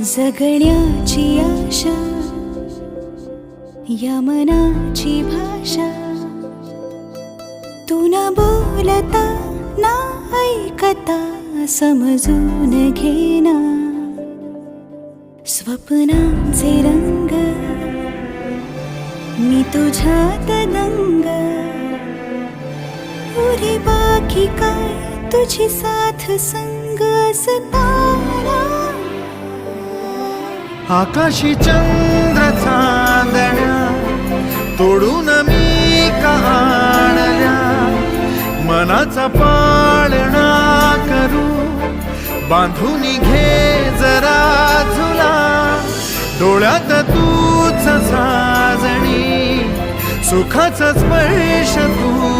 जगण्याची आशा या मनाची भाषा, तू न बोलता ना ऐकता समजून घेना. स्वप्नांचे रंग मी तुझ्यात दंग, पुरी बाकी काय तुझी साथ संग असताना. आकाशी चंद्र चांदण्या तोडून मी का आणल्या, मनाचा पाळणा करू बांधून घे जरा झुला. डोळ्यात तूच साजणी सुखाचा स्पर्श तू